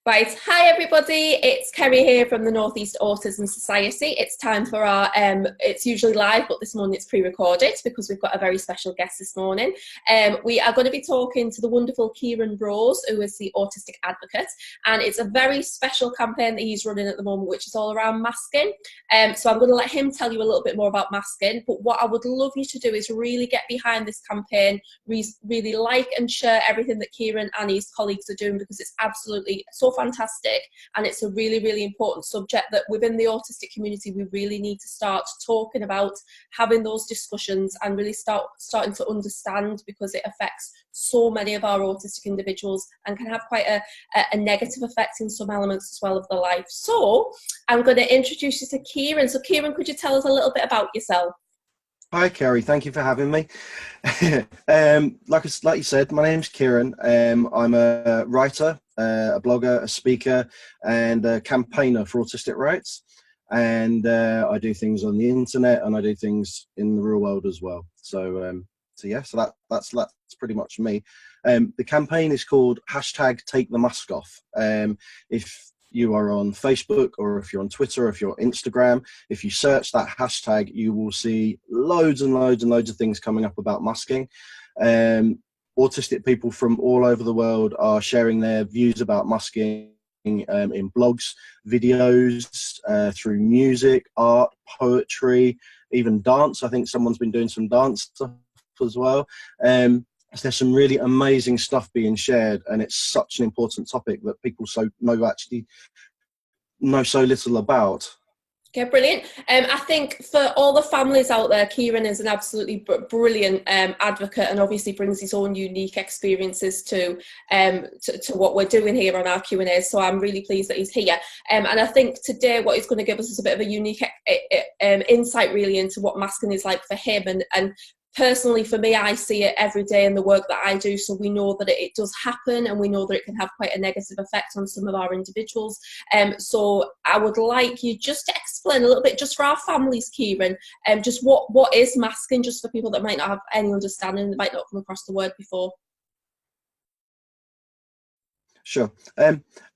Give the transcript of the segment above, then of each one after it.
Right, hi everybody, it's Kerrie here from the North East Autism Society. It's time for our, it's usually live, but this morning it's pre-recorded because we've got a very special guest this morning. We are going to be talking to the wonderful Kieran Rose, who is the Autistic Advocate, and it's a very special campaign that he's running at the moment, which is all around masking. So I'm going to let him tell you a little bit more about masking, but what I would love you to do is really get behind this campaign, really like and share everything that Kieran and his colleagues are doing, because it's absolutely so fantastic, and it's a really important subject that within the autistic community we really need to start talking about, having those discussions and really starting to understand, because it affects so many of our autistic individuals and can have quite a negative effect in some elements as well of their life. So I'm going to introduce you to Kieran. So Kieran, could you tell us a little bit about yourself? Hi Kerrie, thank you for having me. Like you said, my name's Kieran. I'm a writer, a blogger, a speaker, and a campaigner for autistic rights. And I do things on the internet, and I do things in the real world as well. So that's pretty much me. The campaign is called #TakeTheMaskOff. If you are on Facebook, or if you're on Twitter, or if you're on Instagram, if you search that hashtag, you will see loads and loads of things coming up about masking. Autistic people from all over the world are sharing their views about masking in blogs, videos, through music, art, poetry, even dance. I think someone's been doing some dance stuff as well. There's some really amazing stuff being shared, and it's such an important topic that people know so little about. Okay, brilliant. I think for all the families out there, Kieran is an absolutely brilliant advocate, and obviously brings his own unique experiences to what we're doing here on our Q&As. So I'm really pleased that he's here. And I think today what he's going to give us is a bit of a unique insight really into what masking is like for him. And personally, for me, I see it every day in the work that I do, so we know that it does happen, and we know that it can have quite a negative effect on some of our individuals. So I would like you just to explain a little bit, just for our families, Kieran, just what is masking, just for people that might not have any understanding, that might not come across the word before. Sure.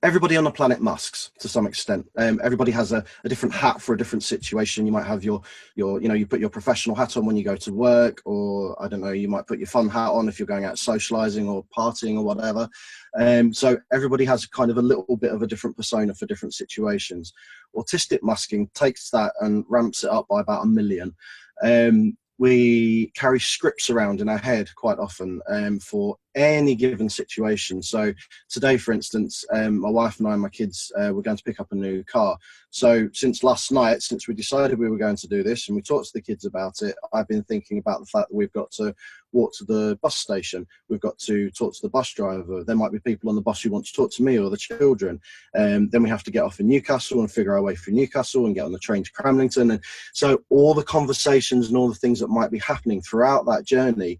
Everybody on the planet masks to some extent. Everybody has a different hat for a different situation. You might have you put your professional hat on when you go to work, or I don't know, you might put your fun hat on if you're going out socializing or partying or whatever. So everybody has kind of a little bit of a different persona for different situations. Autistic masking takes that and ramps it up by about 1 million. We carry scripts around in our head quite often for any given situation. So today, for instance, my wife and I and my kids were going to pick up a new car. So since last night, since we decided we were going to do this and we talked to the kids about it, I've been thinking about the fact that we've got to walk to the bus station. We've got to talk to the bus driver. There might be people on the bus who want to talk to me or the children. Then we have to get off in Newcastle and figure our way through Newcastle and get on the train to Cramlington. And so all the conversations and all the things that might be happening throughout that journey,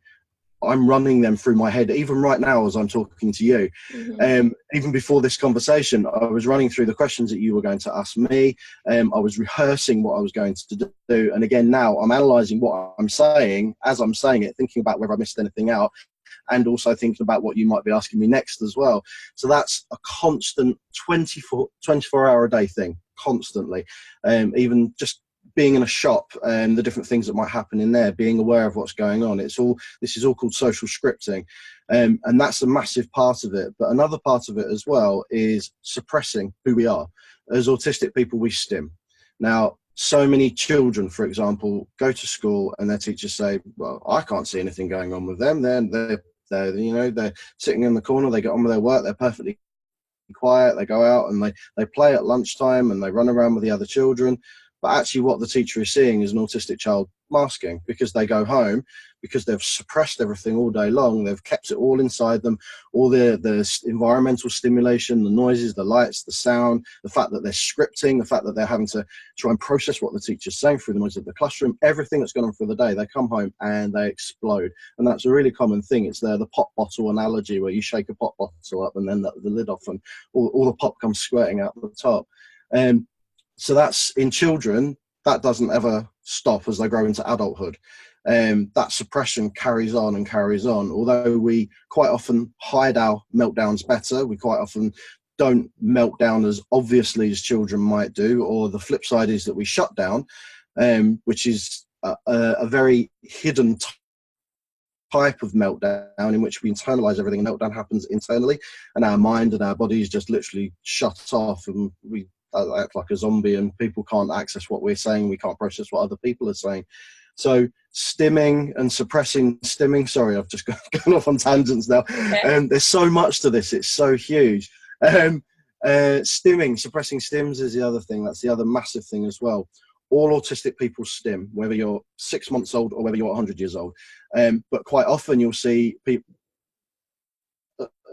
I'm running them through my head, even right now as I'm talking to you. Mm-hmm. Even before this conversation, I was running through the questions that you were going to ask me. I was rehearsing what I was going to do. And again, now I'm analysing what I'm saying as I'm saying it, thinking about whether I missed anything out, and also thinking about what you might be asking me next as well. So that's a constant 24-hour a day thing, constantly. Even just being in a shop and the different things that might happen in there, being aware of what's going on. This is all called social scripting. And that's a massive part of it. But another part of it as well is suppressing who we are. As autistic people, we stim. Now, so many children, for example, go to school and their teachers say, well, I can't see anything going on with them. They're sitting in the corner, they get on with their work, they're perfectly quiet, they go out and they play at lunchtime and they run around with the other children. But actually what the teacher is seeing is an autistic child masking, because they go home, because they've suppressed everything all day long, they've kept it all inside them, all the environmental stimulation, the noises, the lights, the sound, the fact that they're scripting, the fact that they're having to try and process what the teacher's saying through the noise of the classroom, everything that's gone on for the day, they come home and they explode. And that's a really common thing. It's the pop bottle analogy, where you shake a pop bottle up and then the lid off and all the pop comes squirting out the top. So that's in children, that doesn't ever stop as they grow into adulthood. That suppression carries on and carries on. Although we quite often hide our meltdowns better, we quite often don't melt down as obviously as children might do, or the flip side is that we shut down, which is a very hidden type of meltdown in which we internalize everything, and meltdown happens internally, and our mind and our bodies just literally shut off, and we act like a zombie, and people can't access what we're saying, we can't process what other people are saying. So stimming and suppressing stimming, sorry, I've just gone off on tangents now. There's so much to this, it's so huge. Stimming, suppressing stims is the other thing. That's the other massive thing as well. All autistic people stim, whether you're 6 months old or whether you're 100 years old. But quite often you'll see people,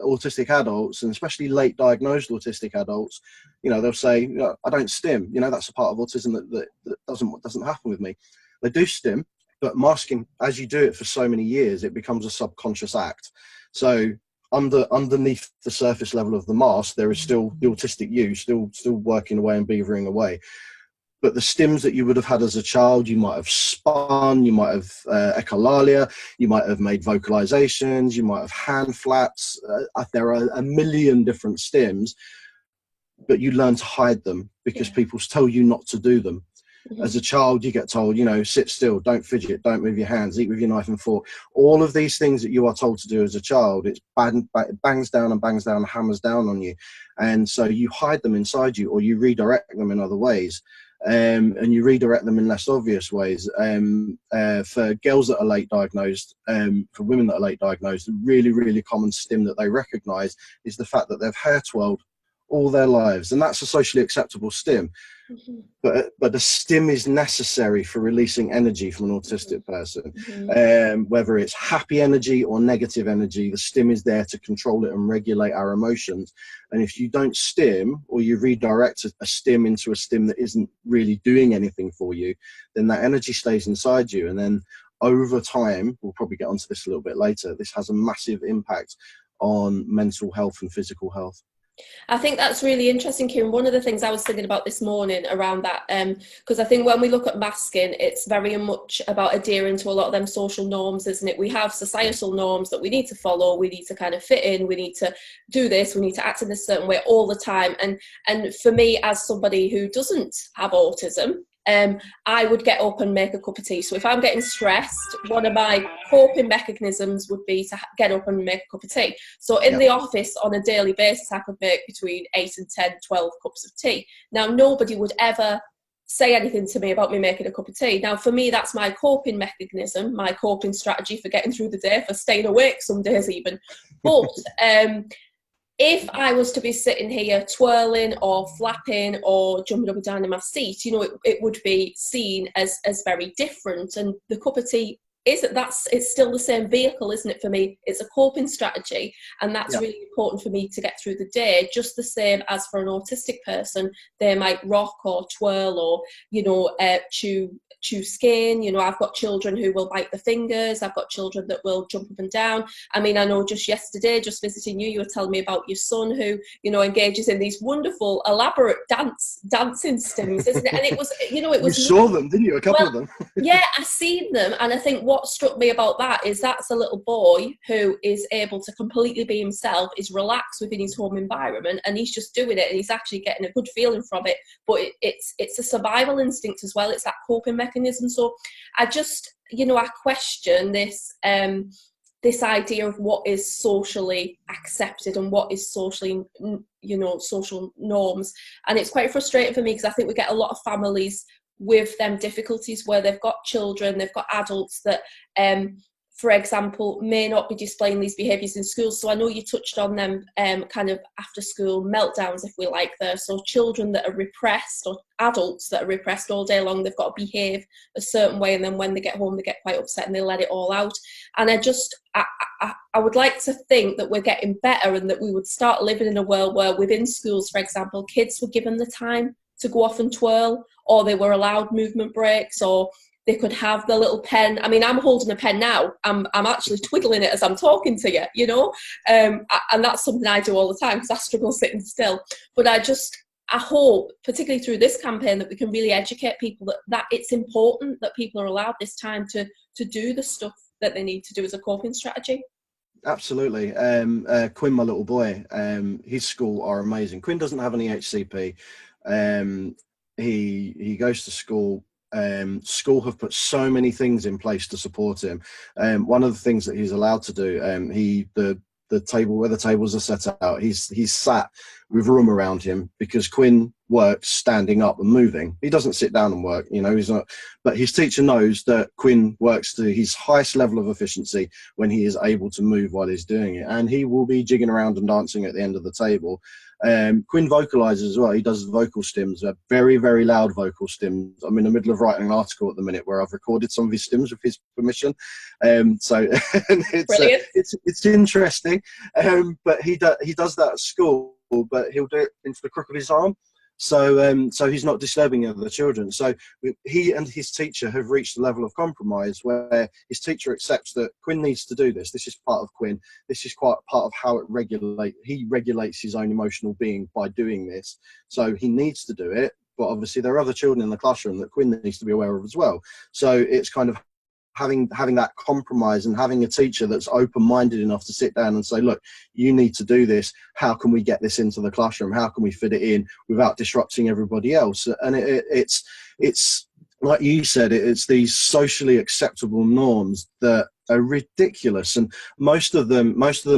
autistic adults, and especially late diagnosed autistic adults, you know, they'll say, you know, I don't stim, you know, that's a part of autism that doesn't happen with me. They do stim, but masking, as you do it for so many years, it becomes a subconscious act. So underneath the surface level of the mask, there is still the autistic you, still working away and beavering away. But the stims that you would have had as a child, you might have spun, you might have echolalia, you might have made vocalizations, you might have hand flaps. There are a million different stims, but you learn to hide them because people tell you not to do them. As a child, you get told, you know, sit still, don't fidget, don't move your hands, eat with your knife and fork. All of these things that you are told to do as a child, it bangs down and bangs down, hammers down on you. And so you hide them inside you, or you redirect them in other ways. And you redirect them in less obvious ways. For girls that are late diagnosed, for women that are late diagnosed, a really, really common stim that they recognise is the fact that they've hair twirled all their lives, and that's a socially acceptable stim. But the stim is necessary for releasing energy from an autistic person. Whether it's happy energy or negative energy, the stim is there to control it and regulate our emotions. And if you don't stim, or you redirect a stim into a stim that isn't really doing anything for you, then that energy stays inside you. And then over time, we'll probably get onto this a little bit later, this has a massive impact on mental health and physical health. I think that's really interesting, Kieran. One of the things I was thinking about this morning around that, because I think when we look at masking, it's very much about adhering to a lot of them social norms, isn't it? We have societal norms that we need to follow, we need to kind of fit in, we need to do this, we need to act in a certain way all the time. And for me, as somebody who doesn't have autism, I would get up and make a cup of tea. So if I'm getting stressed, one of my coping mechanisms would be to get up and make a cup of tea. So in the office on a daily basis, I could make between 8 and 10, 12 cups of tea. Now, nobody would ever say anything to me about me making a cup of tea. Now, for me, that's my coping mechanism, my coping strategy for getting through the day, for staying awake some days even. But if I was to be sitting here twirling or flapping or jumping up and down in my seat, you know, it would be seen as very different. And the cup of tea it's still the same vehicle, isn't it, for me? It's a coping strategy, and that's really important for me to get through the day, just the same as for an autistic person. They might rock or twirl or, you know, chew skin. You know, I've got children who will bite the fingers. I've got children that will jump up and down. I mean, I know just yesterday, just visiting you, you were telling me about your son who, you know, engages in these wonderful, elaborate dancing stims, isn't it? And it was, you know, it was... You saw them, didn't you? A couple of them. Yeah, I seen them. And I think what struck me about that is that's a little boy who is able to completely be himself, is relaxed within his home environment, and he's just doing it, and he's actually getting a good feeling from it. But it's a survival instinct as well. It's that coping mechanism. So I just, you know, I question this this idea of what is socially accepted and what is socially, you know, social norms. And it's quite frustrating for me, because I think we get a lot of families with them difficulties where they've got children, they've got adults that, for example, may not be displaying these behaviours in schools. So I know you touched on them kind of after school meltdowns, if we like, there. So children that are repressed, or adults that are repressed all day long, they've got to behave a certain way, and then when they get home they get quite upset and they let it all out. And I would like to think that we're getting better, and that we would start living in a world where within schools, for example, kids were given the time to go off and twirl, or they were allowed movement breaks, or they could have the little pen. I mean, I'm holding a pen now. I'm actually twiddling it as I'm talking to you, you know, and that's something I do all the time because I struggle sitting still. But I hope, particularly through this campaign, that we can really educate people that it's important that people are allowed this time to do the stuff that they need to do as a coping strategy. Absolutely. Quinn, my little boy, his school are amazing. Quinn doesn't have any HCP. Um, he goes to school. School have put so many things in place to support him. One of the things that he's allowed to do, the table where the tables are set out, he's sat with room around him because Quinn works standing up and moving. He doesn't sit down and work, you know, he's not, but his teacher knows that Quinn works to his highest level of efficiency when he is able to move while he's doing it. And he will be jigging around and dancing at the end of the table. Quinn vocalizes as well. He does vocal stims, very, very loud vocal stims. I'm in the middle of writing an article at the minute where I've recorded some of his stims with his permission. So it's interesting. But he does that at school, but he'll do it into the crook of his arm. So he's not disturbing other children. So he and his teacher have reached a level of compromise where his teacher accepts that Quinn needs to do this. This is part of Quinn. This is quite part of how he regulates his own emotional being by doing this. So he needs to do it. But obviously there are other children in the classroom that Quinn needs to be aware of as well. So it's kind of having that compromise and having a teacher that's open-minded enough to sit down and say, look, you need to do this. How can we get this into the classroom? How can we fit it in without disrupting everybody else? And it's like you said, it's these socially acceptable norms that are ridiculous, and most of them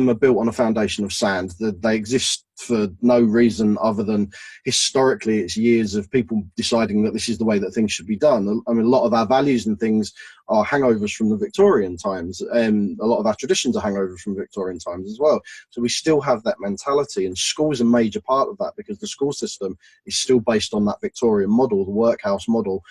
are built on a foundation of sand. They exist for no reason other than historically it's years of people deciding that this is the way that things should be done. I mean, a lot of our values and things are hangovers from the Victorian times, and a lot of our traditions are hangovers from Victorian times as well. So we still have that mentality, and school is a major part of that because the school system is still based on that Victorian model, the workhouse model,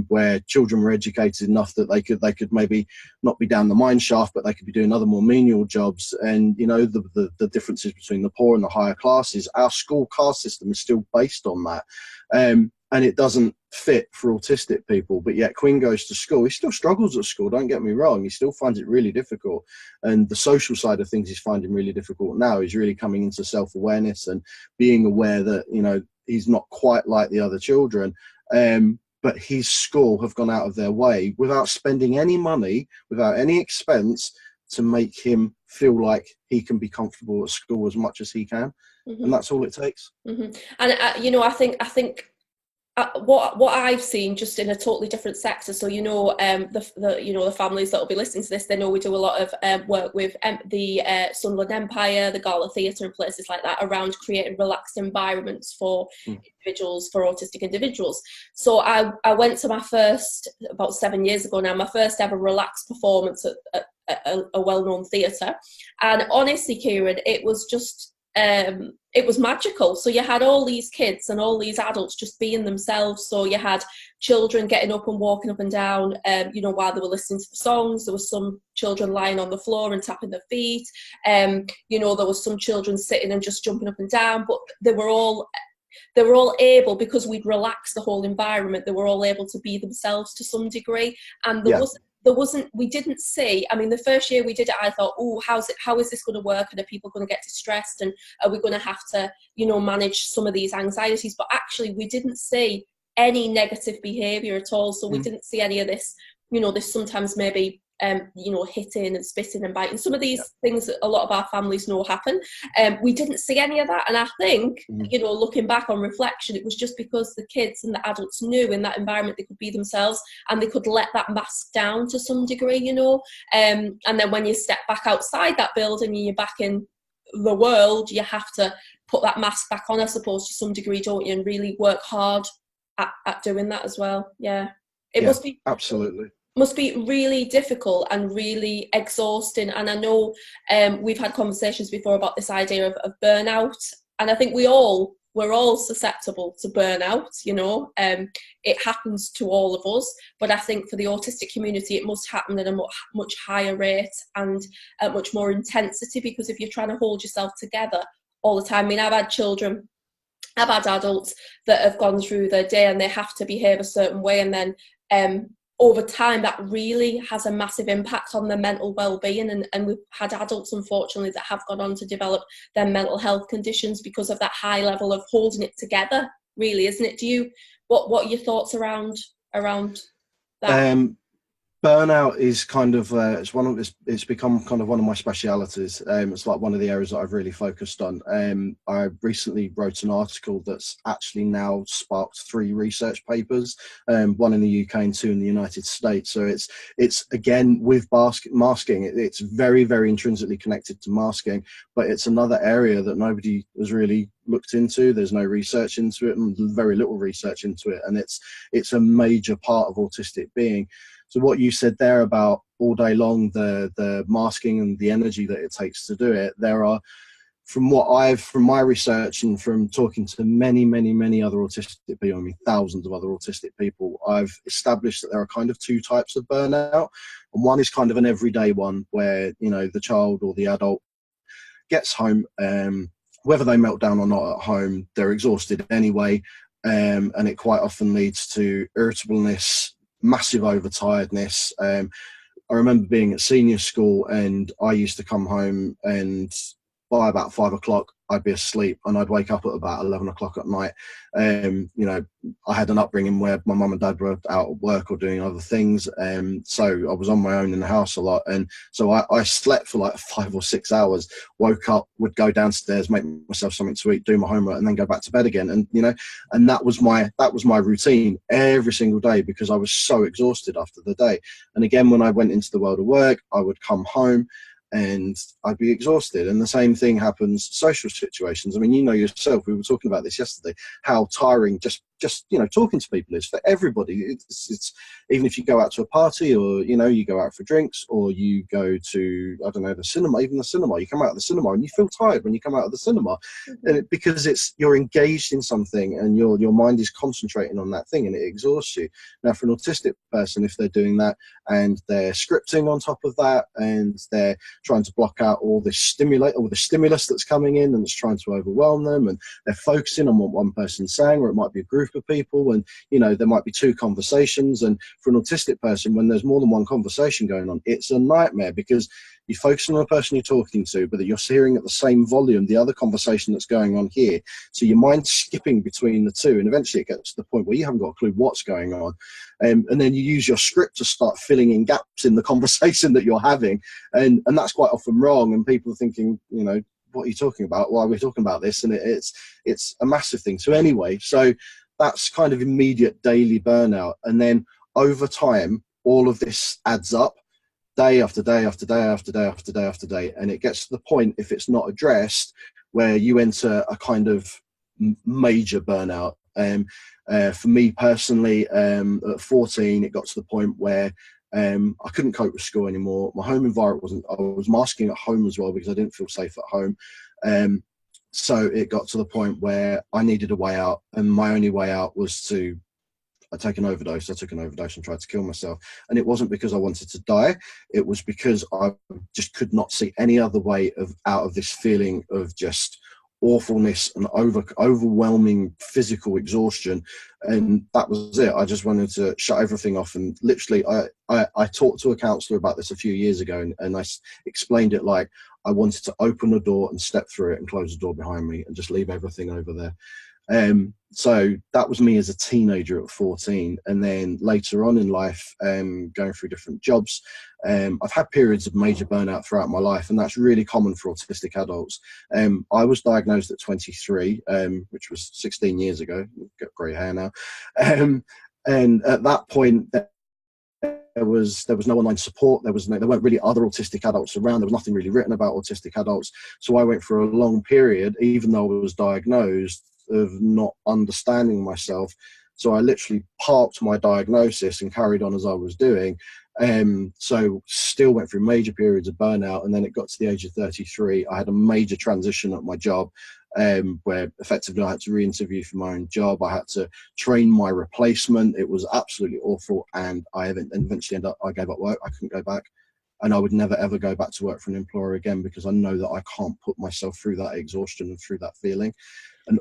where children were educated enough that they could maybe not be down the mine shaft, but they could be doing other more menial jobs. And you know, the differences between the poor and the higher classes, our school caste system is still based on that, and it doesn't fit for autistic people. But yet Quinn goes to school, he still struggles at school, don't get me wrong, he still finds it really difficult, and the social side of things he's finding really difficult now. He's really coming into self-awareness and being aware that, you know, he's not quite like the other children. But his school have gone out of their way without spending any money, without any expense, to make him feel like he can be comfortable at school as much as he can. Mm-hmm. And that's all it takes. Mm-hmm. And you know, I think what I've seen just in a totally different sector. So you know, the families that will be listening to this, they know we do a lot of work with the Sunderland Empire, the Gala Theatre, and places like that around creating relaxed environments for individuals, for autistic individuals. So I went to my first, about 7 years ago now, my first ever relaxed performance at a well-known theatre, and honestly, Kieran, it was just it was magical. So you had all these kids and all these adults just being themselves. So you had children getting up and walking up and down, you know, while they were listening to the songs. There was some children lying on the floor and tapping their feet. You know, there was some children sitting and just jumping up and down. But they were all able, because we'd relaxed the whole environment, they were all able to be themselves to some degree. And we didn't see, I mean, the first year we did it, I thought, oh, how is this going to work? And are people going to get distressed? And are we going to have to, you know, manage some of these anxieties? But actually, we didn't see any negative behaviour at all. So we didn't see any of this, you know, this sometimes maybe, you know, hitting and spitting and biting. Some of these things that a lot of our families know happen. We didn't see any of that. And I think, you know, looking back on reflection, it was just because the kids and the adults knew in that environment they could be themselves and they could let that mask down to some degree, you know. And then when you step back outside that building and you're back in the world, you have to put that mask back on, I suppose, to some degree, don't you? And really work hard at doing that as well. Yeah. It must be. Absolutely. Must be really difficult and really exhausting. And I know we've had conversations before about this idea of burnout, and I think we're all susceptible to burnout, you know. It happens to all of us, but I think for the autistic community it must happen at a much higher rate and at much more intensity, because if you're trying to hold yourself together all the time, I mean, I've had adults that have gone through their day and they have to behave a certain way, and then over time, that really has a massive impact on their mental well-being. And we've had adults, unfortunately, that have gone on to develop their mental health conditions because of that high level of holding it together, really, isn't it? What are your thoughts around that? Burnout is kind of it's become kind of one of my specialities. It's like one of the areas that I've really focused on. I recently wrote an article that's actually now sparked 3 research papers, one in the UK and 2 in the United States. So it's again with masking. It's very, very intrinsically connected to masking, but it's another area that nobody has really looked into. There's no research into it, and very little research into it, and it's a major part of autistic being. So what you said there about all day long, the masking and the energy that it takes to do it, there are, from my research and from talking to many, many, many other autistic people, I mean thousands of other autistic people, I've established that there are kind of 2 types of burnout. And one is kind of an everyday one where, you know, the child or the adult gets home, whether they melt down or not at home, they're exhausted anyway, and it quite often leads to irritableness, massive overtiredness. I remember being at senior school, and I used to come home, and by about 5 o'clock I'd be asleep, and I'd wake up at about 11 o'clock at night. You know, I had an upbringing where my mum and dad were out at work or doing other things, so I was on my own in the house a lot, and so I slept for like 5 or 6 hours, woke up, would go downstairs, make myself something to eat, do my homework, and then go back to bed again. And you know, and that was my routine every single day, because I was so exhausted after the day. And again, when I went into the world of work, I would come home and I'd be exhausted. And the same thing happens social situations. I mean, you know yourself, we were talking about this yesterday, how tiring just you know, talking to people is for everybody. It's even if you go out to a party, or you know, you go out for drinks, or you go to, I don't know, the cinema. Even the cinema, you come out of the cinema and you feel tired when you come out of the cinema, because you're engaged in something, and your mind is concentrating on that thing, and it exhausts you. Now, for an autistic person, if they're doing that and they're scripting on top of that, and they're trying to block out all the stimulus that's coming in and it's trying to overwhelm them, and they're focusing on what one person's saying, or it might be a group of people, and you know, there might be 2 conversations. And for an autistic person, when there's more than one conversation going on, it's a nightmare, because you're focusing on the person you're talking to, but you're hearing at the same volume the other conversation that's going on here. So your mind's skipping between the 2, and eventually it gets to the point where you haven't got a clue what's going on. And then you use your script to start filling in gaps in the conversation that you're having, and that's quite often wrong. And people are thinking, you know, what are you talking about? Why are we talking about this? And it's a massive thing. So anyway, so that's kind of immediate daily burnout. And then over time, all of this adds up, day after day after day after day after day after day. And it gets to the point, if it's not addressed, where you enter a kind of major burnout. For me personally, at 14, it got to the point where I couldn't cope with school anymore. My home environment I was masking at home as well, because I didn't feel safe at home. So it got to the point where I needed a way out, and my only way out was to take an overdose. I took an overdose and tried to kill myself. And it wasn't because I wanted to die. It was because I just could not see any other way out of this feeling of just awfulness and overwhelming physical exhaustion. And that was it. I just wanted to shut everything off. And literally, I talked to a counsellor about this a few years ago, and I explained it like I wanted to open a door and step through it and close the door behind me and just leave everything over there. So that was me as a teenager at 14. And then later on in life, going through different jobs, I've had periods of major burnout throughout my life, and that's really common for autistic adults. I was diagnosed at 23, which was 16 years ago. I've got grey hair now. And at that point, there was no online support. There weren't really other autistic adults around. There was nothing really written about autistic adults. So I went for a long period, even though I was diagnosed, of not understanding myself. So I literally parked my diagnosis and carried on as I was doing. So still went through major periods of burnout. And then it got to the age of 33. I had a major transition at my job, where effectively I had to re-interview for my own job. I had to train my replacement. It was absolutely awful. And I eventually I gave up work. I couldn't go back. And I would never, ever go back to work for an employer again, because I know that I can't put myself through that exhaustion and through that feeling. And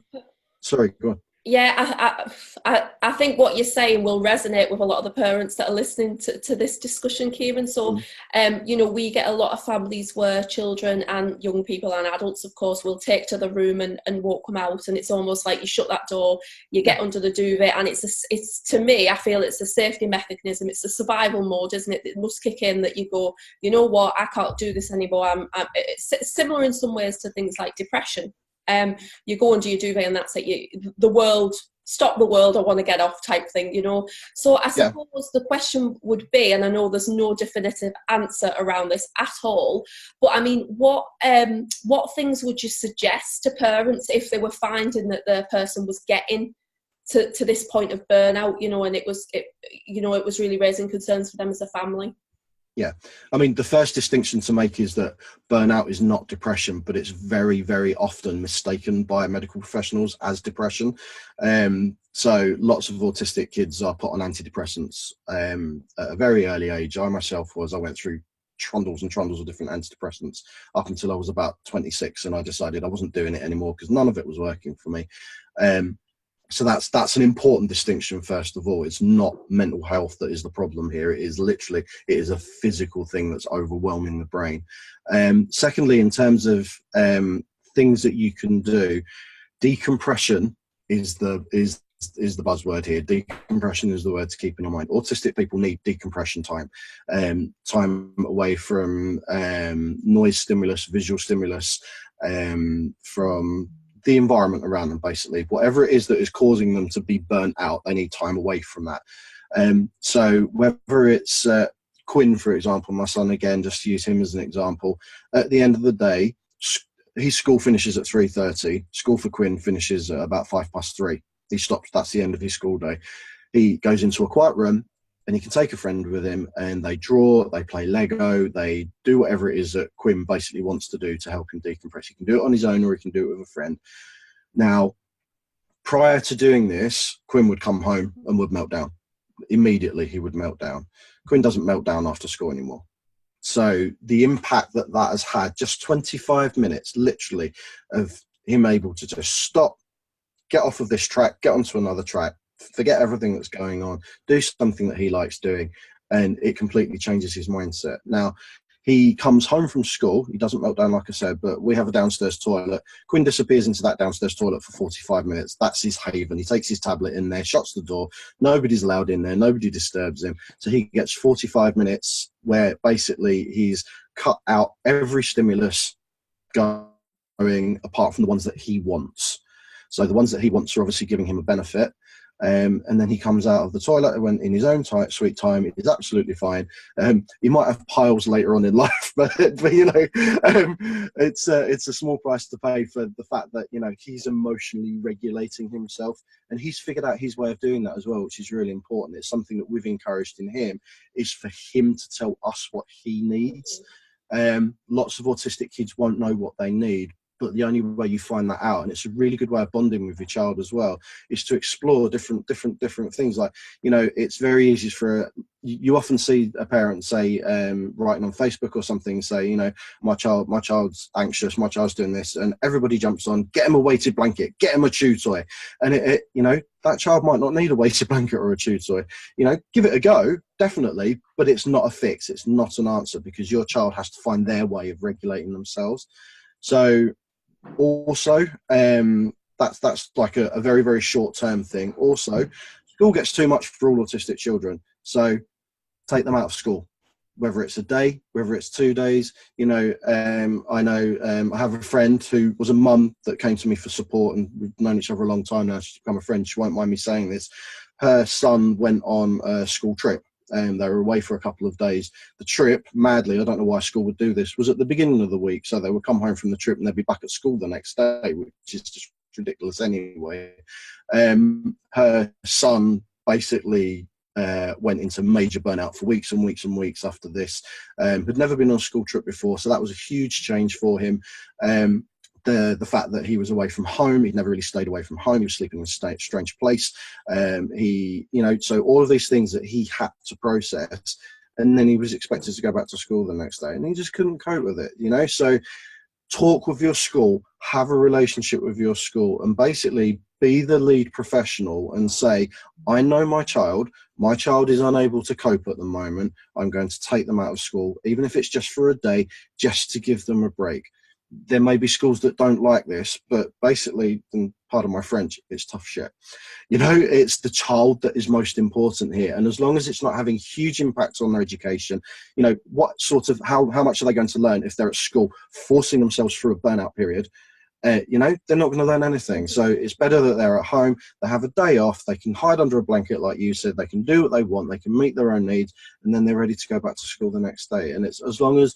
sorry, go on. Yeah, I think what you're saying will resonate with a lot of the parents that are listening to this discussion, Kieran. So, Mm. you know, we get a lot of families where children and young people and adults, of course, will take to the room and won't come out. And it's almost like you shut that door, you Yeah, get under the duvet, and it's to me, I feel it's a safety mechanism. It's a survival mode, isn't it? It must kick in that you go, you know what, I can't do this anymore. It's similar in some ways to things like depression. You go under your duvet and that's it. The world, stop the world, I want to get off type thing, you know. So I yeah. suppose the question would be, and I know there's no definitive answer around this at all, but I mean, what things would you suggest to parents if they were finding that their person was getting to this point of burnout, you know, and it was really raising concerns for them as a family? Yeah, I mean, the first distinction to make is that burnout is not depression, but it's very, very often mistaken by medical professionals as depression. So lots of autistic kids are put on antidepressants at a very early age. I myself I went through trundles and trundles of different antidepressants up until I was about 26, and I decided I wasn't doing it anymore because none of it was working for me. So that's an important distinction. First of all, it's not mental health that is the problem here. It is a physical thing that's overwhelming the brain. Secondly, in terms of things that you can do, decompression is the buzzword here. Decompression is the word to keep in your mind. Autistic people need decompression time, time away from noise stimulus, visual stimulus, from the environment around them. Basically, whatever it is that is causing them to be burnt out, they need time away from that. So whether it's Quinn, for example, my son, again, just to use him as an example, at the end of the day, his school finishes at 3:30. School for Quinn finishes at about 3:05. He stops. That's the end of his school day. He goes into a quiet room and he can take a friend with him, and they draw, they play Lego, they do whatever it is that Quinn basically wants to do to help him decompress. He can do it on his own or he can do it with a friend. Now, prior to doing this, Quinn would come home and would melt down. Immediately, he would melt down. Quinn doesn't melt down after school anymore. So the impact that has had, just 25 minutes, literally, of him able to just stop, get off of this track, get onto another track, forget everything that's going on, do something that he likes doing, and it completely changes his mindset. Now, he comes home from school, he doesn't melt down, like I said, but we have a downstairs toilet. Quinn disappears into that downstairs toilet for 45 minutes. That's his haven. He takes his tablet in there, shuts the door, nobody's allowed in there, nobody disturbs him. So he gets 45 minutes where basically he's cut out every stimulus going apart from the ones that he wants. So the ones that he wants are obviously giving him a benefit. And then he comes out of the toilet when in his own sweet time. It is absolutely fine. He might have piles later on in life, but you know, it's a small price to pay for the fact that, you know, he's emotionally regulating himself, and he's figured out his way of doing that as well, which is really important. It's something that we've encouraged in him, is for him to tell us what he needs. Lots of autistic kids won't know what they need, but the only way you find that out, and it's a really good way of bonding with your child as well, is to explore different things. Like, you know, it's very easy for you often see a parent say, writing on Facebook or something, say, you know, my child's anxious, my child's doing this, and everybody jumps on, get him a weighted blanket, get him a chew toy, and you know, that child might not need a weighted blanket or a chew toy. You know, give it a go, definitely, but it's not a fix, it's not an answer, because your child has to find their way of regulating themselves. So also, that's like a very, very short-term thing. Also, school gets too much for all autistic children, so take them out of school, whether it's a day, whether it's 2 days. You know, I know I have a friend who was a mum that came to me for support, and we've known each other a long time now. She's become a friend. She won't mind me saying this. Her son went on a school trip, and they were away for a couple of days. The trip, madly, I don't know why school would do this, was at the beginning of the week. So they would come home from the trip and they'd be back at school the next day, which is just ridiculous anyway. Her son basically went into major burnout for weeks and weeks and weeks after this. Had never been on a school trip before, so that was a huge change for him. The fact that he was away from home, he'd never really stayed away from home, he was sleeping in a strange place. You know, so all of these things that he had to process, and then he was expected to go back to school the next day, and he just couldn't cope with it, you know. So talk with your school, have a relationship with your school, and basically be the lead professional and say, I know my child is unable to cope at the moment. I'm going to take them out of school, even if it's just for a day, just to give them a break. There may be schools that don't like this, but basically, and pardon my French, it's tough shit. You know, it's the child that is most important here. And as long as it's not having huge impacts on their education, you know, what sort of, how much are they going to learn if they're at school forcing themselves through a burnout period? You know, they're not going to learn anything. So it's better that they're at home, they have a day off, they can hide under a blanket, like you said, they can do what they want, they can meet their own needs, and then they're ready to go back to school the next day. And it's as long as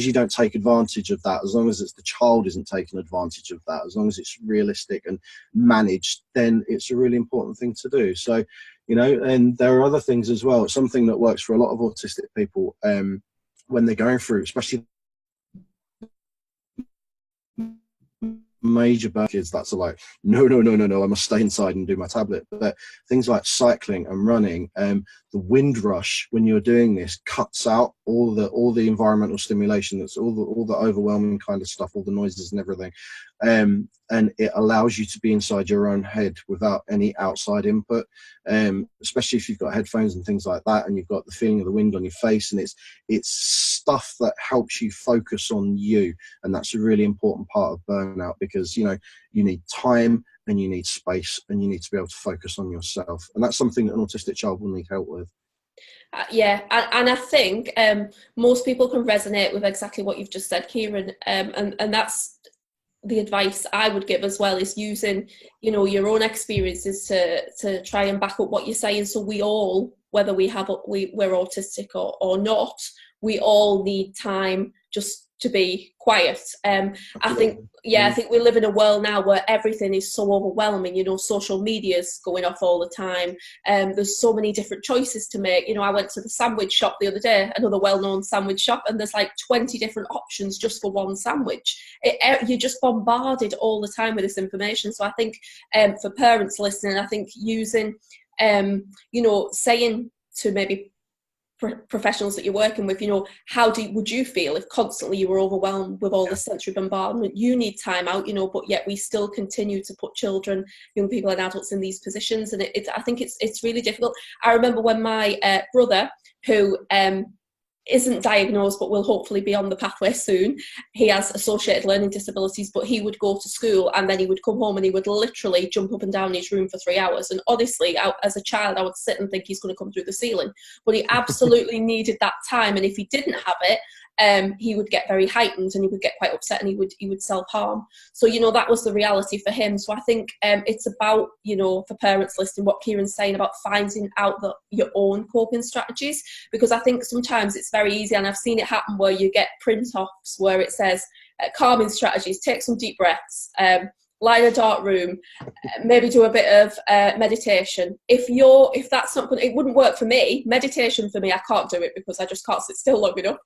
you don't take advantage of that, as long as it's the child isn't taking advantage of that, as long as it's realistic and managed, then it's a really important thing to do. So, you know, and there are other things as well. It's something that works for a lot of autistic people when they're going through, especially major kids that's like no, I must stay inside and do my tablet. But things like cycling and running, the wind rush when you're doing this cuts out all the environmental stimulation, that's all the overwhelming kind of stuff, all the noises and everything, and it allows you to be inside your own head without any outside input, especially if you've got headphones and things like that, and you've got the feeling of the wind on your face, and it's stuff that helps you focus on you. And that's a really important part of burnout, because, you know, you need time and you need space and you need to be able to focus on yourself. And that's something that an autistic child will need help with. Yeah, and I think most people can resonate with exactly what you've just said, Kieran, and that's the advice I would give as well, is using, you know, your own experiences to try and back up what you're saying. So we all, whether we're autistic or not, we all need time just to be quiet. I think we live in a world now where everything is so overwhelming. You know, social media's going off all the time. There's so many different choices to make. You know, I went to the sandwich shop the other day, another well-known sandwich shop, and there's like 20 different options just for one sandwich. You're just bombarded all the time with this information. So I think for parents listening, I think using, you know, saying to maybe professionals that you're working with, you know, would you feel if constantly you were overwhelmed with all the sensory bombardment? You need time out, you know, but yet we still continue to put children, young people and adults in these positions. And I think it's really difficult. I remember when my brother, who isn't diagnosed but will hopefully be on the pathway soon, he has associated learning disabilities, but he would go to school and then he would come home and he would literally jump up and down his room for 3 hours. And honestly, as a child, I would sit and think he's going to come through the ceiling, but he absolutely needed that time. And if he didn't have it, he would get very heightened and he would get quite upset and he would self-harm. So, you know, that was the reality for him. So I think it's about, you know, for parents listening, what Kieran's saying about finding out your own coping strategies, because I think sometimes it's very easy, and I've seen it happen, where you get print-offs where it says calming strategies, take some deep breaths, lie in a dark room, maybe do a bit of meditation. If that's not good, it wouldn't work for me. Meditation for me, I can't do it because I just can't sit still long enough.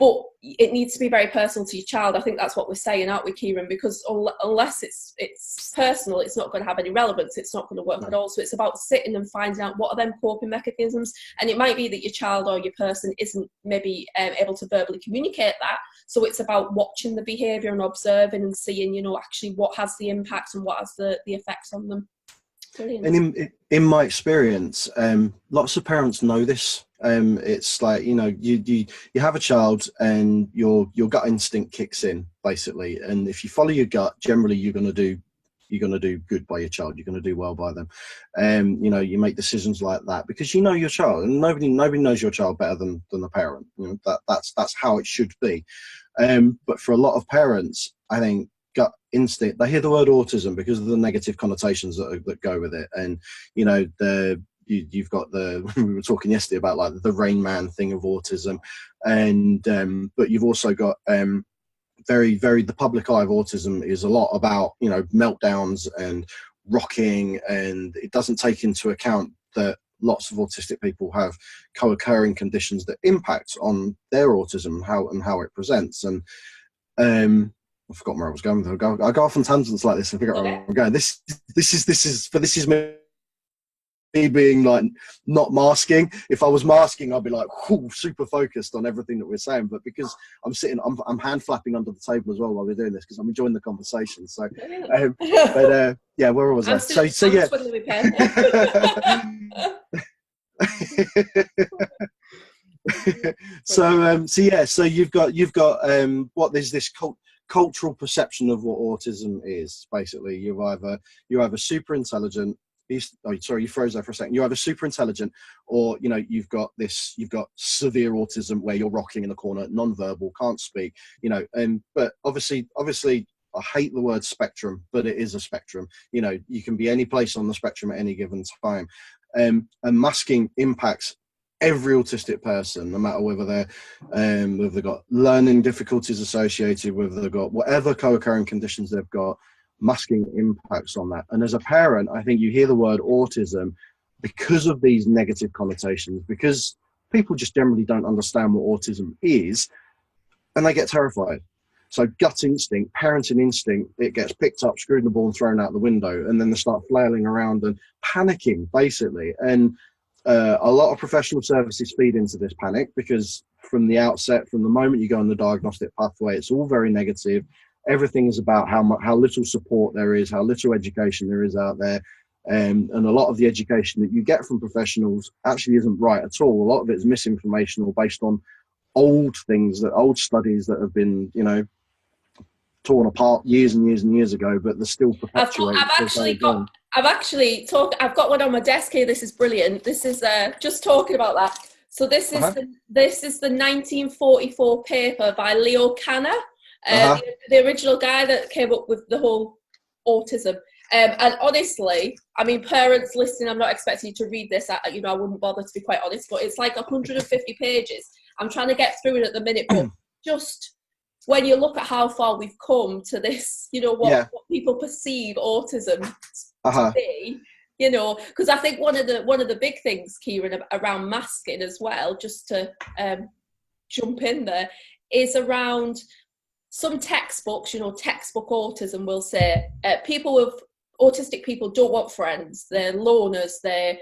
But it needs to be very personal to your child. I think that's what we're saying, aren't we, Kieran? Because unless it's personal, it's not going to have any relevance. It's not going to work at all. So it's about sitting and finding out what are them coping mechanisms. And it might be that your child or your person isn't maybe able to verbally communicate that. So it's about watching the behaviour and observing and seeing, you know, actually what has the impact and what has the effects on them. Brilliant. And in my experience, lots of parents know this. It's like, you know, you have a child and your gut instinct kicks in, basically, and if you follow your gut, generally you're going to do good by your child. You're going to do well by them. You know, you make decisions like that because you know your child, and nobody knows your child better than the parent. You know, that's how it should be. But for a lot of parents, I think gut instinct, they hear the word autism because of the negative connotations that go with it. And, you know, you've got we were talking yesterday about like the Rain Man thing of autism. And, but you've also got, the public eye of autism is a lot about, you know, meltdowns and rocking, and it doesn't take into account that lots of autistic people have co-occurring conditions that impact on their autism and how it presents. And I forgot where I was going with it. I go off on tangents like this. I forget where I'm going. This is being like not masking. If I was masking, I'd be like super focused on everything that we're saying. But because I'm hand flapping under the table as well while we're doing this because I'm enjoying the conversation. So, yeah, where was I? So yeah. So you've got what is this cultural perception of what autism is. Basically, you're either super intelligent. Sorry, you froze there for a second. You're either super intelligent, or you've got severe autism where you're rocking in the corner, non-verbal, can't speak. But obviously, I hate the word spectrum, but it is a spectrum. You can be any place on the spectrum at any given time, and masking impacts every autistic person, no matter whether they've got learning difficulties associated, whether they've got whatever co-occurring conditions they've got. Masking impacts on that. And as a parent, I think you hear the word autism because of these negative connotations, because people just generally don't understand what autism is, and they get terrified. So gut instinct, parenting instinct, it gets picked up, screwed in the ball and thrown out the window, and then they start flailing around and panicking, basically. And a lot of professional services feed into this panic because from the outset, from the moment you go on the diagnostic pathway, it's all very negative. Everything is about how little support there is, how little education there is out there. And a lot of the education that you get from professionals actually isn't right at all. A lot of it is misinformation or based on old studies that have been, torn apart years and years and years ago, but they're still perpetuated. I've got one on my desk here. This is brilliant. This is just talking about that. So this is the 1944 paper by Leo Kanner. The original guy that came up with the whole autism. And honestly, I mean, parents listening, I'm not expecting you to read this. I wouldn't bother, to be quite honest, but it's like 150 pages. I'm trying to get through it at the minute, but just when you look at how far we've come to this, what people perceive autism to be, because I think one of the big things, Kieran, around masking as well, just to jump in there, is around some textbooks, textbook autism will say autistic people don't want friends, they're loners, they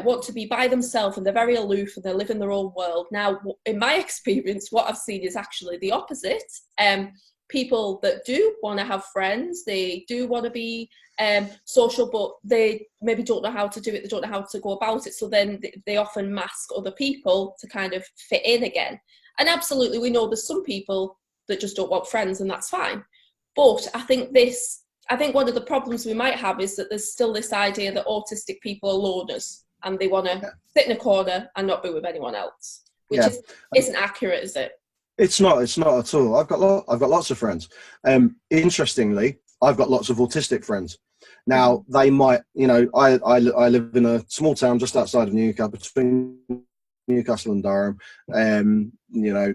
want to be by themselves, and they're very aloof and they live in their own world. Now, in my experience, what I've seen is actually the opposite. People that do want to have friends, they do want to be social, but they maybe don't know how to do it, they don't know how to go about it, so then they often mask other people to kind of fit in again. And absolutely, we know there's some people that just don't want friends, and that's fine. But I think one of the problems we might have is that there's still this idea that autistic people are loners and they want to sit in a corner and not be with anyone else, which isn't accurate, is it? It's not at all. I've got lots of friends. Interestingly, I've got lots of autistic friends. Now, they might, I live in a small town just outside of Newcastle, between Newcastle and Durham.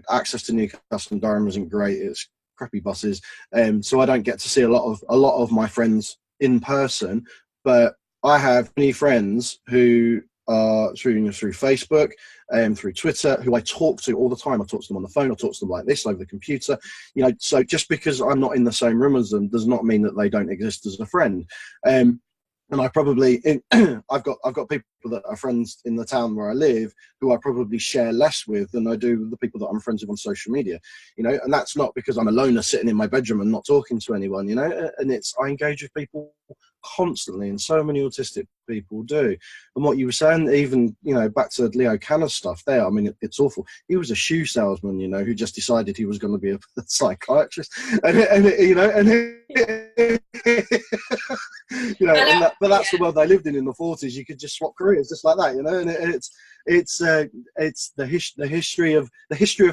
Access to Newcastle and Durham isn't great. It's crappy buses, so I don't get to see a lot of my friends in person. But I have many friends who are through Facebook and through Twitter who I talk to all the time. I talk to them on the phone. I talk to them like this over the computer. So just because I'm not in the same room as them does not mean that they don't exist as a friend. And I probably, I've got people that are friends in the town where I live who I probably share less with than I do with the people that I'm friends with on social media, and that's not because I'm a loner sitting in my bedroom and not talking to anyone, and I engage with people constantly, and so many autistic people do. And what you were saying, even, back to Leo Kanner's stuff there, I mean, it's awful. He was a shoe salesman, who just decided he was going to be a psychiatrist, but that's the world they lived in the 40s. You could just swap careers just like that, and it's the history of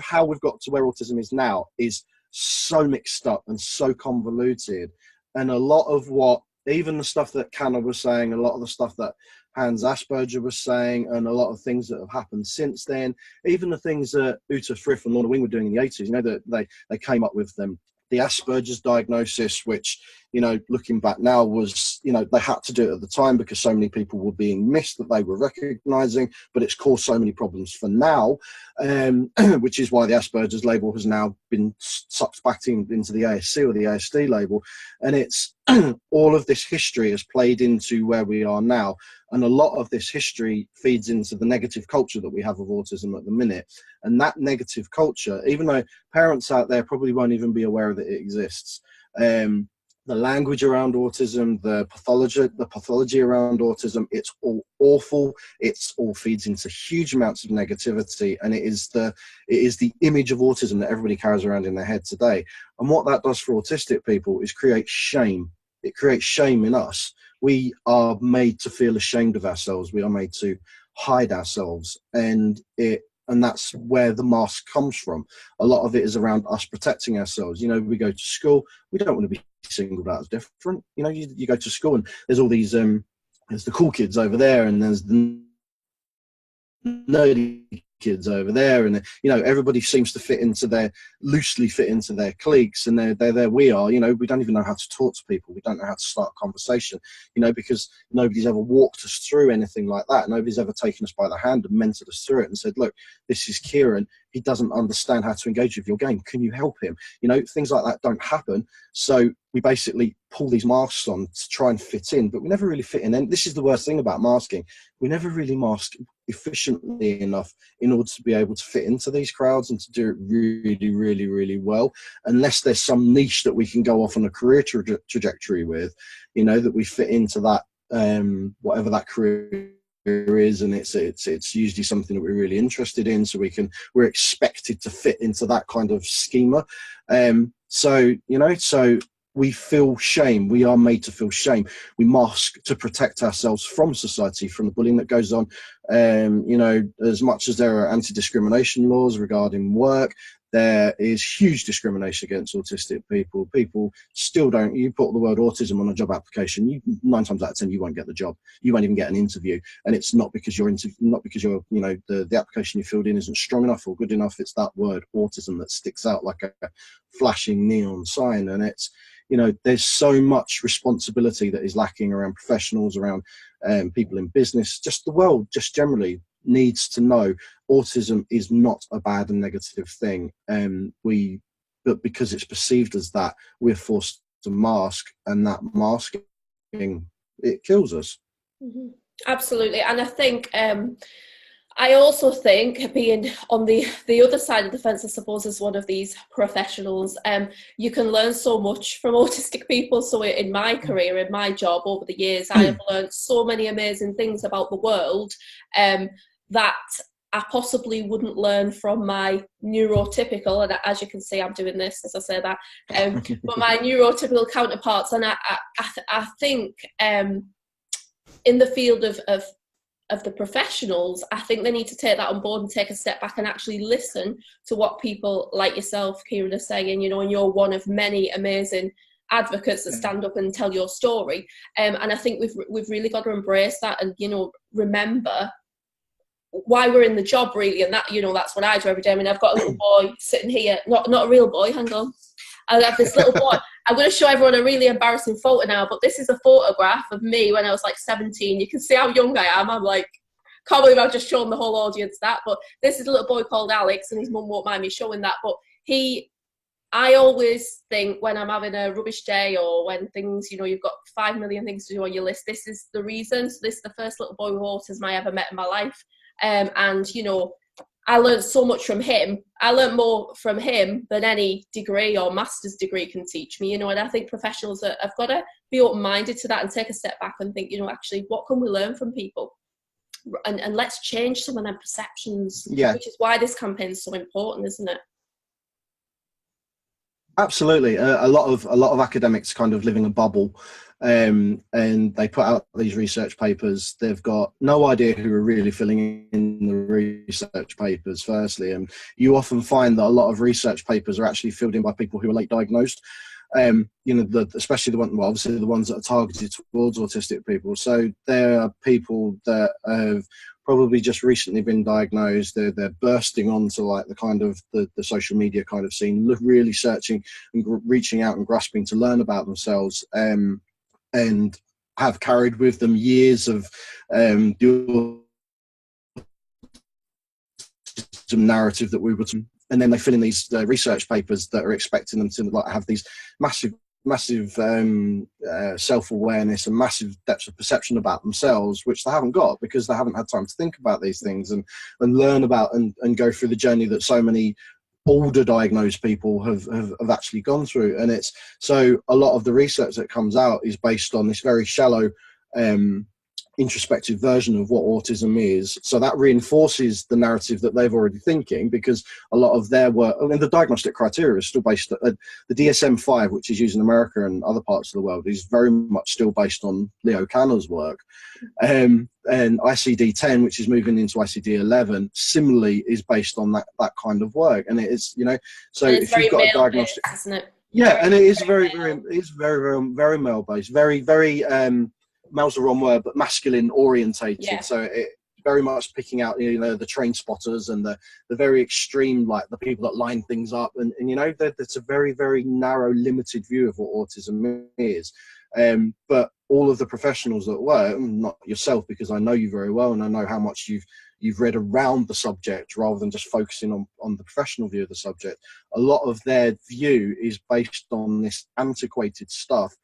how we've got to where autism is now is so mixed up and so convoluted. And a lot of what, even the stuff that Kanner was saying, a lot of the stuff that Hans Asperger was saying, and a lot of things that have happened since then, even the things that Uta Frith and Lorna Wing were doing in the 80s, that they came up with them. The Asperger's diagnosis, which, looking back now was, they had to do it at the time because so many people were being missed that they were recognizing, but it's caused so many problems for now, which is why the Asperger's label has now been sucked back into the ASC or the ASD label. And it's all of this history has played into where we are now. And a lot of this history feeds into the negative culture that we have of autism at the minute. And that negative culture, even though parents out there probably won't even be aware that it exists, the language around autism, the pathology around autism, it's all awful. It's all feeds into huge amounts of negativity, and it is the image of autism that everybody carries around in their head today. And what that does for autistic people is create shame. It creates shame in us. We are made to feel ashamed of ourselves. We are made to hide ourselves, and that's where the mask comes from. A lot of it is around us protecting ourselves. You know, we go to school, we don't want to be singled out as different. You know, you go to school and there's all these there's the cool kids over there, and there's the nerdy kids over there, and you know, everybody seems to loosely fit into their cliques, and there we are. You know, we don't even know how to talk to people. We don't know how to start a conversation, you know, because nobody's ever walked us through anything like that. Nobody's ever taken us by the hand and mentored us through it and said, look, this is Kieran, he doesn't understand how to engage with your game, can you help him? You know, things like that don't happen. So we basically pull these masks on to try and fit in, but we never really fit in. And this is the worst thing about masking. We never really mask efficiently enough in order to be able to fit into these crowds and to do it really, really, really well, unless there's some niche that we can go off on a career trajectory with, you know, that we fit into that, whatever that career is, and it's usually something that we're really interested in, so we're expected to fit into that kind of schema. So you know, so we feel shame. We are made to feel shame. We mask to protect ourselves from society, from the bullying that goes on. You know, as much as there are anti-discrimination laws regarding work, there is huge discrimination against autistic people. People still don't. You put the word autism on a job application, 9 times out of 10 you won't get the job. You won't even get an interview, and it's not because you're you know, the application you filled in isn't strong enough or good enough. It's that word autism that sticks out like a flashing neon sign, and it's, you know, there's so much responsibility that is lacking around professionals, around people in business, just the world, just generally needs to know autism is not a bad and negative thing. But because it's perceived as that, we're forced to mask, and that masking, it kills us. Mm-hmm. Absolutely. And I think I also think, being on the other side of the fence, I suppose, as one of these professionals, you can learn so much from autistic people. So in my career, in my job over the years, I have learned so many amazing things about the world that I possibly wouldn't learn from my neurotypical, and as you can see, I'm doing this as I say that, but my neurotypical counterparts. And I think in the field of the professionals, I think they need to take that on board and take a step back and actually listen to what people like yourself, Kieran, are saying, you know, and you're one of many amazing advocates that stand up and tell your story. And I think we've really got to embrace that, and, you know, remember why we're in the job, really. And that, you know, that's what I do every day. I mean, I've got a little boy sitting here, not a real boy, hang on. I have this little boy. I'm going to show everyone a really embarrassing photo now, but this is a photograph of me when I was like 17. You can see how young I am. I'm like, can't believe I've just shown the whole audience that. But this is a little boy called Alex, and his mum won't mind me showing that. But I always think when I'm having a rubbish day, or when things, you know, you've got 5 million things to do on your list, this is the reason. So this is the first little boy with autism I ever met in my life. And, you know, I learned so much from him. I learned more from him than any degree or master's degree can teach me, you know, and I think professionals have got to be open-minded to that and take a step back and think, you know, actually, what can we learn from people? And let's change some of them perceptions, which is why this campaign is so important, isn't it? Absolutely. A lot of academics kind of live in a bubble, and they put out these research papers. They've got no idea who are really filling in the research papers, firstly, and you often find that a lot of research papers are actually filled in by people who are late diagnosed. You know, especially the one, well, obviously the ones that are targeted towards autistic people. So there are people that have probably just recently been diagnosed. They're bursting onto like the kind of the social media kind of scene, really searching and reaching out and grasping to learn about themselves, and have carried with them years of the narrative that we were. And then they fill in these research papers that are expecting them to like have these massive self-awareness and massive depths of perception about themselves, which they haven't got because they haven't had time to think about these things and learn about and go through the journey that so many older diagnosed people have actually gone through. And it's so a lot of the research that comes out is based on this very shallow introspective version of what autism is. So that reinforces the narrative that they've already thinking, because a lot of their work, I mean, the diagnostic criteria is still based the DSM-5, which is used in America and other parts of the world, is very much still based on Leo Kanner's work. And ICD-10, which is moving into ICD-11, similarly is based on that kind of work. And it is, you know, so if you've got a diagnostic, isn't it? yeah, and it is very male based, very male's the wrong word, but masculine orientated. Yeah. So it very much picking out, you know, the train spotters and the very extreme, like the people that line things up, and you know, that's a very narrow, limited view of what autism is. But all of the professionals that work, not yourself, because I know you very well and I know how much you've read around the subject rather than just focusing on the professional view of the subject. A lot of their view is based on this antiquated stuff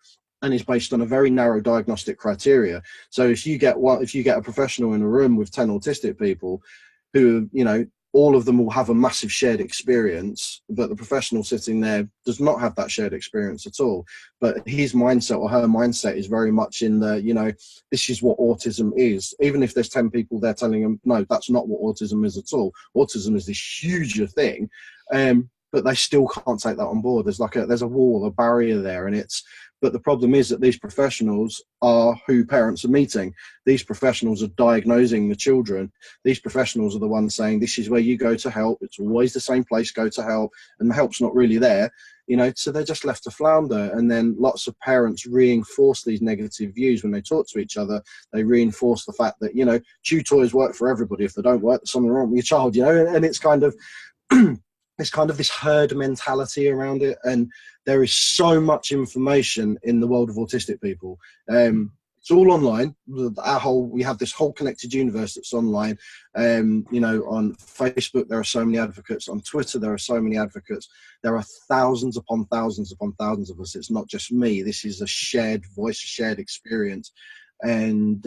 and is based on a very narrow diagnostic criteria. So if you get a professional in a room with 10 autistic people who, you know, all of them will have a massive shared experience, but the professional sitting there does not have that shared experience at all. But his mindset or her mindset is very much in the, you know, this is what autism is. Even if there's 10 people there telling them, no, that's not what autism is at all. Autism is this huger thing, but they still can't take that on board. There's a wall, a barrier there, and but the problem is that these professionals are who parents are meeting. These professionals are diagnosing the children. These professionals are the ones saying, this is where you go to help. It's always the same place, go to help. And the help's not really there, you know, so they're just left to flounder. And then lots of parents reinforce these negative views when they talk to each other. They reinforce the fact that, you know, chew toys work for everybody. If they don't work, there's something wrong with your child, you know, and it's kind of... It's kind of this herd mentality around it, and there is so much information in the world of autistic people. It's all online. We have this whole connected universe that's online. You know, on Facebook there are so many advocates. On Twitter there are so many advocates. There are thousands upon thousands upon thousands of us. It's not just me. This is a shared voice, a shared experience. And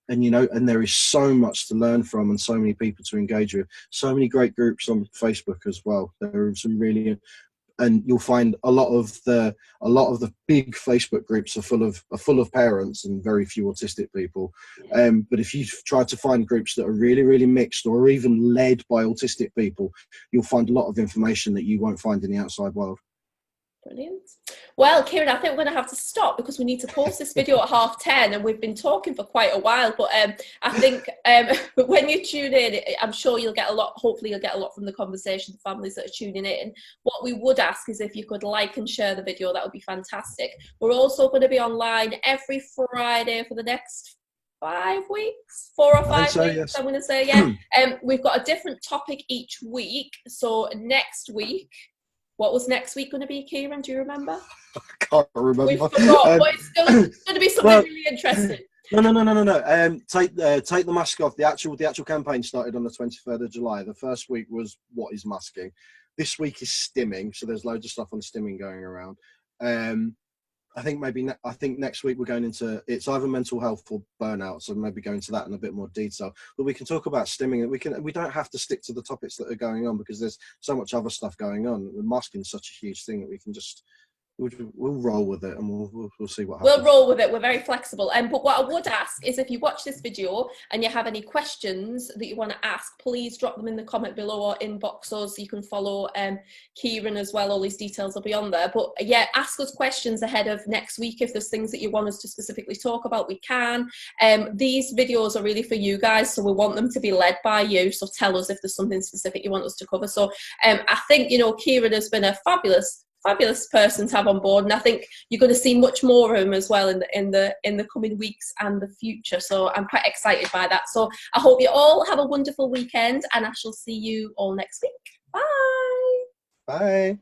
you know, and there is so much to learn from and so many people to engage with, so many great groups on Facebook as well. There are some really, and you'll find a lot of the big Facebook groups are full of parents and very few autistic people. But if you try to find groups that are really mixed or even led by autistic people, you'll find a lot of information that you won't find in the outside world. Brilliant. Well, Kieran, I think we're going to have to stop because we need to post this video at 10:30, and we've been talking for quite a while. But I think when you tune in, I'm sure you'll get a lot. Hopefully, you'll get a lot from the conversation, the families that are tuning in. What we would ask is if you could like and share the video. That would be fantastic. We're also going to be online every Friday for the next 5 weeks, 4 or 5 weeks. Yes. I'm going to say, yeah. We've got a different topic each week. So next week. What was next week going to be, Kieran? Do you remember? I can't remember. We forgot, but it's going to be something really interesting. No. Take the mask off. The actual campaign started on the 23rd of July. The first week was what is masking. This week is stimming. So there's loads of stuff on stimming going around. I think next week we're going into, it's either mental health or burnout, so maybe go into that in a bit more detail. But we can talk about stimming. We don't have to stick to the topics that are going on because there's so much other stuff going on. Masking is such a huge thing that we can just we'll roll with it, and we'll see what happens. We'll roll with it. We're very flexible. But what I would ask is if you watch this video and you have any questions that you want to ask, please drop them in the comment below or inbox us. You can follow Kieran as well. All these details will be on there. But yeah, ask us questions ahead of next week. If there's things that you want us to specifically talk about, we can. These videos are really for you guys, so we want them to be led by you. So tell us if there's something specific you want us to cover. So I think, you know, Kieran has been a fabulous person to have on board, and I think you're going to see much more of him as well in the coming weeks and the future. So I'm quite excited by that. So I hope you all have a wonderful weekend, and I shall see you all next week. Bye. Bye.